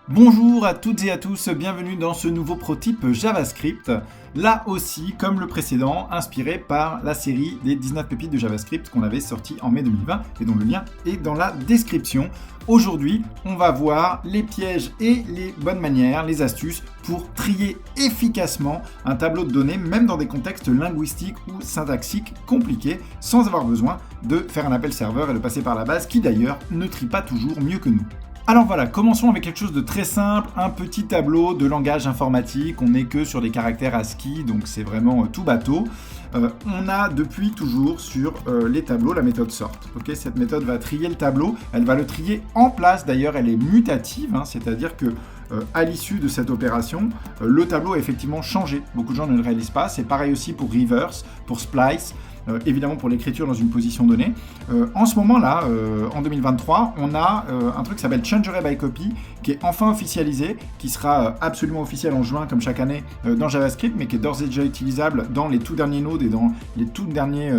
Bonjour à toutes et à tous, bienvenue dans ce nouveau prototype JavaScript. Là aussi, comme le précédent, inspiré par la série des 19 pépites de JavaScript qu'on avait sorti en mai 2020 et dont le lien est dans la description. Aujourd'hui, on va voir les pièges et les bonnes manières, les astuces pour trier efficacement un tableau de données, même dans des contextes linguistiques ou syntaxiques compliqués, sans avoir besoin de faire un appel serveur et de passer par la base, qui d'ailleurs ne trie pas toujours mieux que nous. Alors voilà, commençons avec quelque chose de très simple, un petit tableau de langage informatique. On n'est que sur des caractères ASCII, donc c'est vraiment tout bateau. On a depuis toujours sur les tableaux la méthode sort. Okay, cette méthode va trier le tableau, elle va le trier en place, d'ailleurs elle est mutative, c'est-à-dire que à l'issue de cette opération, le tableau a effectivement changé. Beaucoup de gens ne le réalisent pas, c'est pareil aussi pour reverse, pour splice, évidemment pour l'écriture dans une position donnée. En ce moment-là, en 2023, on a un truc qui s'appelle Change Array by Copy, qui est enfin officialisé, qui sera absolument officiel en juin, comme chaque année, dans JavaScript, mais qui est d'ores et déjà utilisable dans les tout derniers nodes et dans les tout derniers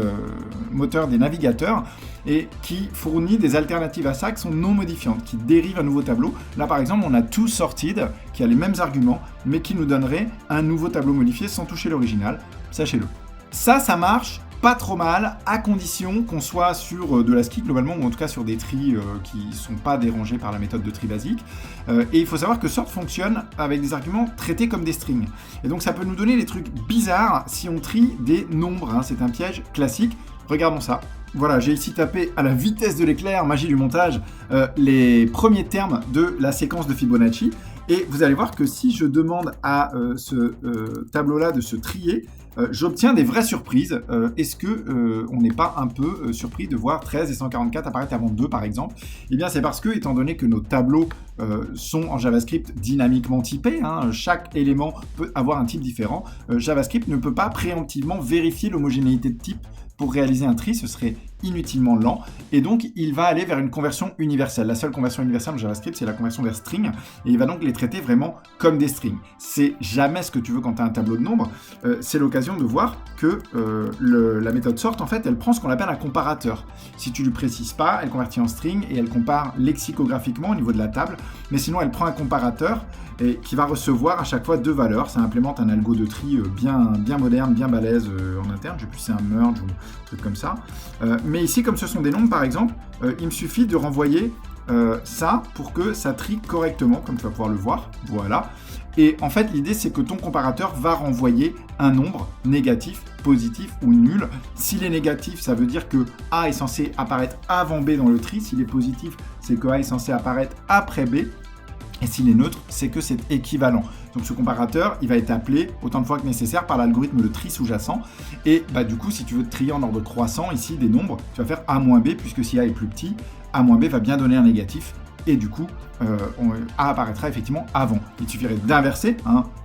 moteurs des navigateurs, et qui fournit des alternatives à ça qui sont non modifiantes, qui dérivent un nouveau tableau. Là, par exemple, on a ToSorted, qui a les mêmes arguments, mais qui nous donnerait un nouveau tableau modifié sans toucher l'original. Sachez-le. Ça marche pas trop mal, à condition qu'on soit sur de l'ASCII globalement, ou en tout cas sur des tris qui ne sont pas dérangés par la méthode de tri basique. Et il faut savoir que sort fonctionne avec des arguments traités comme des strings. Et donc ça peut nous donner des trucs bizarres si on trie des nombres. C'est un piège classique. Regardons ça. Voilà, j'ai ici tapé à la vitesse de l'éclair, magie du montage, les premiers termes de la séquence de Fibonacci. Et vous allez voir que si je demande à ce tableau-là de se trier, j'obtiens des vraies surprises. Est-ce que on n'est pas un peu surpris de voir 13 et 144 apparaître avant 2 par exemple? Eh bien c'est parce que, étant donné que nos tableaux sont en JavaScript dynamiquement typés, chaque élément peut avoir un type différent, JavaScript ne peut pas préemptivement vérifier l'homogénéité de type pour réaliser un tri, ce serait inutilement lent, et donc il va aller vers une conversion universelle. La seule conversion universelle en JavaScript, c'est la conversion vers string, et il va donc les traiter vraiment comme des strings. C'est jamais ce que tu veux quand tu as un tableau de nombres, c'est l'occasion de voir que la méthode sort, en fait, elle prend ce qu'on appelle un comparateur. Si tu lui précises pas, elle convertit en string, et elle compare lexicographiquement au niveau de la table, mais sinon elle prend un comparateur, et qui va recevoir à chaque fois 2 valeurs. Ça implémente un algo de tri bien moderne, bien balèze en interne. Je sais plus si c'est un merge ou un truc comme ça. Mais ici, comme ce sont des nombres par exemple, il me suffit de renvoyer ça pour que ça trie correctement, comme tu vas pouvoir le voir. Voilà. Et en fait, l'idée, c'est que ton comparateur va renvoyer un nombre négatif, positif ou nul. S'il est négatif, ça veut dire que A est censé apparaître avant B dans le tri. S'il est positif, c'est que A est censé apparaître après B. Et s'il est neutre, c'est que c'est équivalent. Donc ce comparateur, il va être appelé autant de fois que nécessaire par l'algorithme de tri sous-jacent. Et du coup, si tu veux trier en ordre croissant, ici, des nombres, tu vas faire A-B, puisque si A est plus petit, A-B va bien donner un négatif. Et du coup, A apparaîtra effectivement avant. Il suffirait d'inverser,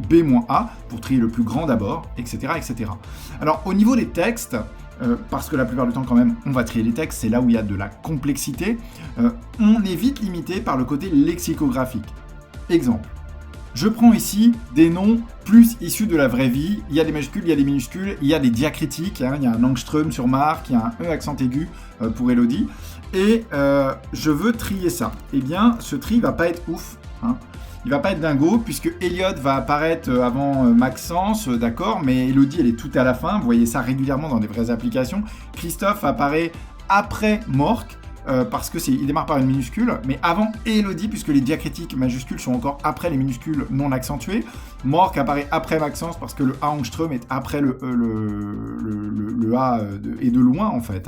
B-A, pour trier le plus grand d'abord, etc., etc. Alors, au niveau des textes, parce que la plupart du temps quand même on va trier les textes, c'est là où il y a de la complexité, on est vite limité par le côté lexicographique. Exemple, je prends ici des noms plus issus de la vraie vie, il y a des majuscules, il y a des minuscules, il y a des diacritiques, il y a un angstrom sur Marc, il y a un E accent aigu pour Elodie, et je veux trier ça. Eh bien ce tri va pas être ouf, il va pas être dingo, puisque Elliot va apparaître avant Maxence, d'accord, mais Elodie, elle est tout à la fin. Vous voyez ça régulièrement dans des vraies applications. Christophe apparaît après Mork, parce que il démarre par une minuscule, mais avant Elodie, puisque les diacritiques majuscules sont encore après les minuscules non accentuées. Mork apparaît après Maxence, parce que le A angstrom est après le A et de loin, en fait,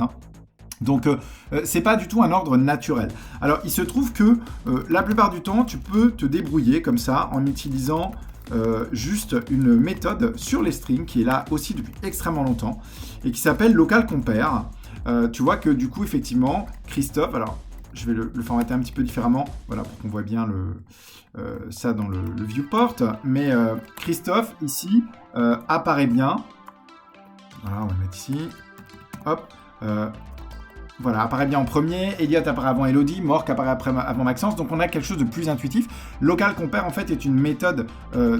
Donc, c'est pas du tout un ordre naturel. Alors, il se trouve que la plupart du temps, tu peux te débrouiller comme ça en utilisant juste une méthode sur les strings qui est là aussi depuis extrêmement longtemps et qui s'appelle local compare. Tu vois que du coup, effectivement, Christophe, alors je vais le formater un petit peu différemment, voilà, pour qu'on voit bien ça dans le viewport, mais Christophe, ici, apparaît bien. Voilà, on va mettre ici. Hop. voilà, apparaît bien en premier, Elliot apparaît avant Elodie, Mork apparaît avant Maxence, donc on a quelque chose de plus intuitif. Local compare en fait est une méthode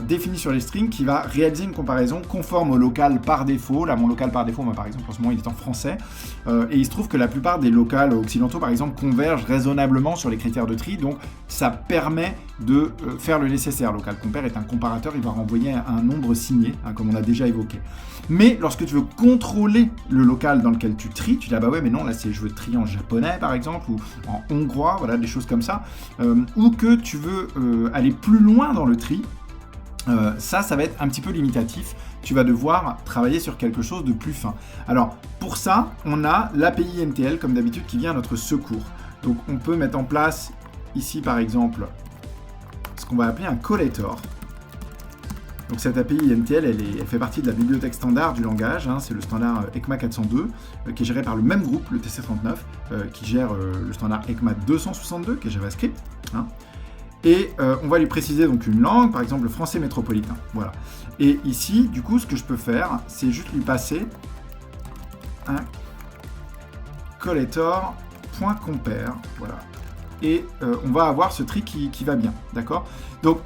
définie sur les strings qui va réaliser une comparaison conforme au local par défaut. Là mon local par défaut, moi, par exemple en ce moment il est en français, et il se trouve que la plupart des locals occidentaux par exemple convergent raisonnablement sur les critères de tri, donc ça permet de faire le nécessaire. Local compare est un comparateur, il va renvoyer un nombre signé, hein, comme on a déjà évoqué. Mais lorsque tu veux contrôler le local dans lequel tu tries, tu dis ah bah ouais mais non là je veux trier en japonais par exemple ou en hongrois, voilà des choses comme ça, ou que tu veux aller plus loin dans le tri, ça va être un petit peu limitatif. Tu vas devoir travailler sur quelque chose de plus fin. Alors pour ça, on a l'API NTL comme d'habitude qui vient à notre secours. Donc on peut mettre en place ici par exemple ce qu'on va appeler un collator. Donc cette API NTL, elle fait partie de la bibliothèque standard du langage, hein, c'est le standard ECMA 402, qui est géré par le même groupe, le TC39, qui gère le standard ECMA 262, qui est JavaScript. Hein. Et on va lui préciser donc une langue, par exemple le français métropolitain. Voilà. Et ici, du coup, ce que je peux faire, c'est juste lui passer un collator.compare. Voilà. Et on va avoir ce tri qui va bien. D'accord ? Donc,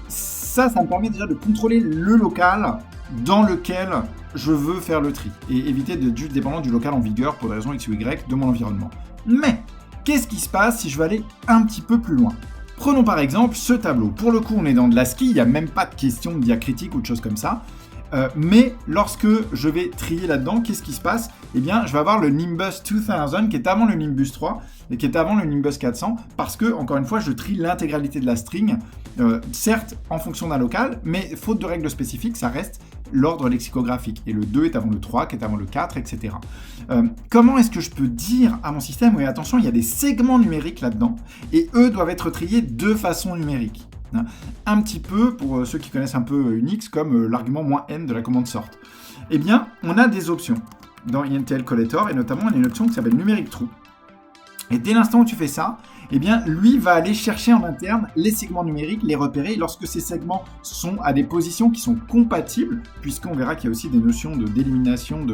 ça me permet déjà de contrôler le local dans lequel je veux faire le tri et éviter d'être juste dépendant du local en vigueur pour des raisons X ou Y de mon environnement. Mais, qu'est-ce qui se passe si je veux aller un petit peu plus loin ? Prenons par exemple ce tableau. Pour le coup, on est dans de l'ASCII, il n'y a même pas de question de diacritique ou de choses comme ça. Mais lorsque je vais trier là-dedans, qu'est-ce qui se passe ? Eh bien, je vais avoir le Nimbus 2000 qui est avant le Nimbus 3 et qui est avant le Nimbus 400 parce que, encore une fois, je trie l'intégralité de la string, certes en fonction d'un local, mais faute de règles spécifiques, ça reste l'ordre lexicographique. Et le 2 est avant le 3, qui est avant le 4, etc. Comment est-ce que je peux dire à mon système, oui, attention, il y a des segments numériques là-dedans et eux doivent être triés de façon numérique. Un petit peu, pour ceux qui connaissent un peu Unix, comme l'argument "-n" de la commande sort. Eh bien, on a des options dans INTL Collator, et notamment on a une option qui s'appelle Numeric True. Et dès l'instant où tu fais ça, eh bien, lui va aller chercher en interne les segments numériques, les repérer, et lorsque ces segments sont à des positions qui sont compatibles, puisqu'on verra qu'il y a aussi des notions d'élimination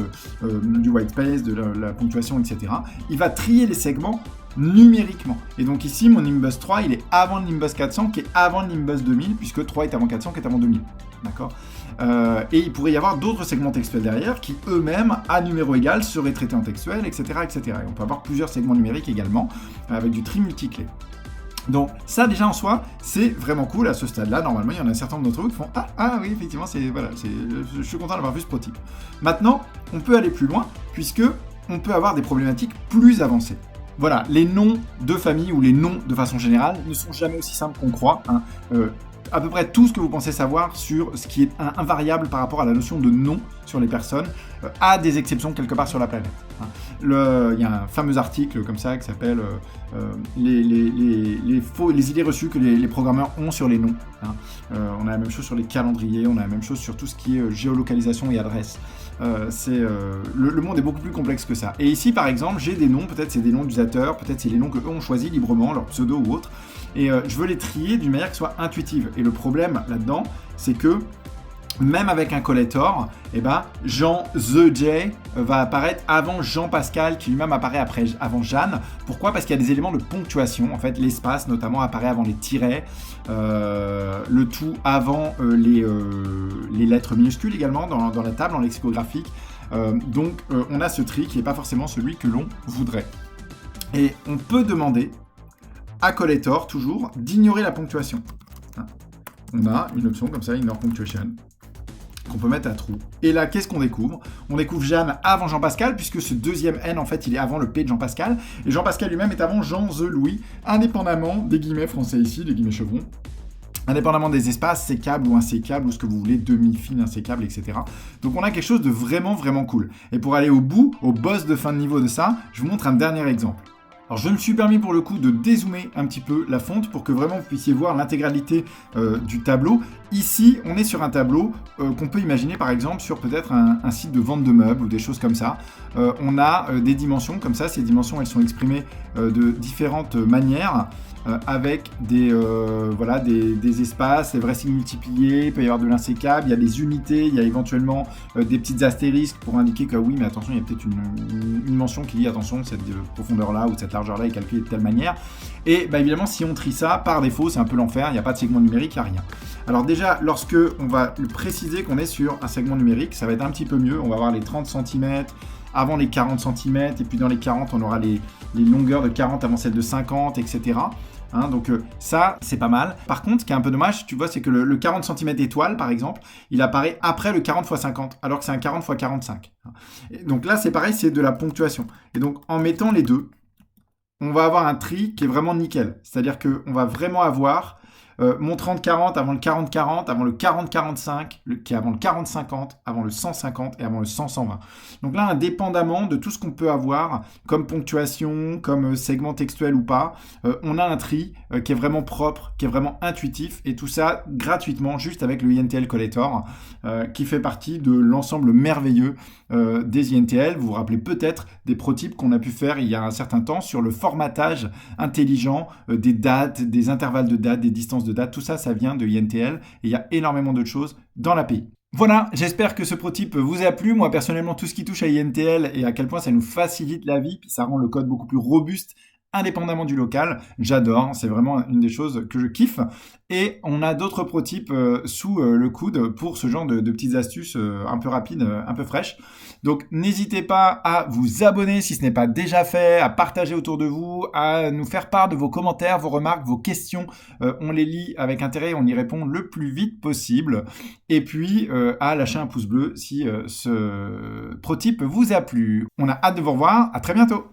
du white space, de la ponctuation, etc., il va trier les segments numériquement. Et donc ici, mon Nimbus 3, il est avant le Nimbus 400, qui est avant le Nimbus 2000, puisque 3 est avant 400, qui est avant 2000. D'accord ? Et il pourrait y avoir d'autres segments textuels derrière qui eux-mêmes, à numéro égal, seraient traités en textuel, etc., etc. Et on peut avoir plusieurs segments numériques également, avec du tri multiclé. Donc ça déjà en soi, c'est vraiment cool à ce stade-là. Normalement, il y en a un certain nombre d'entre vous qui font « Ah oui, effectivement, je suis content d'avoir vu ce prototype. » Maintenant, on peut aller plus loin, puisque on peut avoir des problématiques plus avancées. Voilà, les noms de famille ou les noms de façon générale ne sont jamais aussi simples qu'on croit. Hein. À peu près tout ce que vous pensez savoir sur ce qui est invariable par rapport à la notion de nom sur les personnes a des exceptions quelque part sur la planète. Hein. Il y a un fameux article comme ça qui s'appelle les idées reçues que les programmeurs ont sur les noms. Hein. On a la même chose sur les calendriers, on a la même chose sur tout ce qui est géolocalisation et adresse. Le monde est beaucoup plus complexe que ça. Et ici, par exemple, j'ai des noms, peut-être c'est des noms d'utilisateurs, peut-être c'est les noms qu'eux ont choisis librement, leur pseudo ou autre, et je veux les trier d'une manière qui soit intuitive. Et le problème là-dedans, c'est que même avec un collator, eh ben, Jean The J va apparaître avant Jean Pascal, qui lui-même apparaît avant Jeanne. Pourquoi ? Parce qu'il y a des éléments de ponctuation. En fait, l'espace, notamment, apparaît avant les tirets. Le tout avant les lettres minuscules également, dans la table, en lexicographique. Donc, on a ce tri qui n'est pas forcément celui que l'on voudrait. Et on peut demander à collator, toujours, d'ignorer la ponctuation. On a une option comme ça, Ignore Punctuation, qu'on peut mettre à true. Et là, qu'est-ce qu'on découvre ? On découvre Jeanne avant Jean-Pascal, puisque ce deuxième N, en fait, il est avant le P de Jean-Pascal. Et Jean-Pascal lui-même est avant Jean The Louis, indépendamment des guillemets français ici, des guillemets chevrons, indépendamment des espaces, sécables ou insécables, ou ce que vous voulez, demi-fine, insécable, etc. Donc on a quelque chose de vraiment, vraiment cool. Et pour aller au bout, au boss de fin de niveau de ça, je vous montre un dernier exemple. Alors je me suis permis pour le coup de dézoomer un petit peu la fonte pour que vraiment vous puissiez voir l'intégralité du tableau. Ici, on est sur un tableau qu'on peut imaginer par exemple sur peut-être un site de vente de meubles ou des choses comme ça. On a des dimensions comme ça, ces dimensions elles sont exprimées de différentes manières. Avec des espaces, des vrais signes multipliés, il peut y avoir de l'insécable, il y a des unités, il y a éventuellement des petites astérisques pour indiquer que oui, mais attention, il y a peut-être une mention qui dit attention, cette profondeur-là ou cette largeur-là est calculée de telle manière. Et évidemment, si on trie ça, par défaut, c'est un peu l'enfer, il n'y a pas de segment numérique, il n'y a rien. Alors déjà, lorsque on va préciser qu'on est sur un segment numérique, ça va être un petit peu mieux, on va avoir les 30 cm, avant les 40 cm, et puis dans les 40, on aura les longueurs de 40 avant celles de 50, etc. Donc ça, c'est pas mal. Par contre, ce qui est un peu dommage, tu vois, c'est que le 40 cm étoile, par exemple, il apparaît après le 40 x 50, alors que c'est un 40 x 45. Et donc là, c'est pareil, c'est de la ponctuation. Et donc, en mettant les deux, on va avoir un tri qui est vraiment nickel. C'est-à-dire qu'on va vraiment avoir mon 30-40 avant le 40-40, avant le 40-45, qui est avant le 40-50, avant le 150 et avant le 100-120. Donc là, indépendamment de tout ce qu'on peut avoir comme ponctuation, comme segment textuel ou pas, on a un tri qui est vraiment propre, qui est vraiment intuitif, et tout ça gratuitement, juste avec le INTL Collector, qui fait partie de l'ensemble merveilleux des INTL. Vous vous rappelez peut-être des prototypes qu'on a pu faire il y a un certain temps sur le formatage intelligent des dates, des intervalles de dates, des distances de dates. Tout ça, ça vient de INTL et il y a énormément d'autres choses dans l'API. Voilà, j'espère que ce prototype vous a plu. Moi, personnellement, tout ce qui touche à INTL et à quel point ça nous facilite la vie, puis ça rend le code beaucoup plus robuste indépendamment du local, j'adore, c'est vraiment une des choses que je kiffe. Et on a d'autres prototypes sous le coude pour ce genre de petites astuces un peu rapides, un peu fraîches. Donc n'hésitez pas à vous abonner si ce n'est pas déjà fait, à partager autour de vous, à nous faire part de vos commentaires, vos remarques, vos questions. On les lit avec intérêt, on y répond le plus vite possible. Et puis à lâcher un pouce bleu si ce prototype vous a plu. On a hâte de vous revoir, à très bientôt.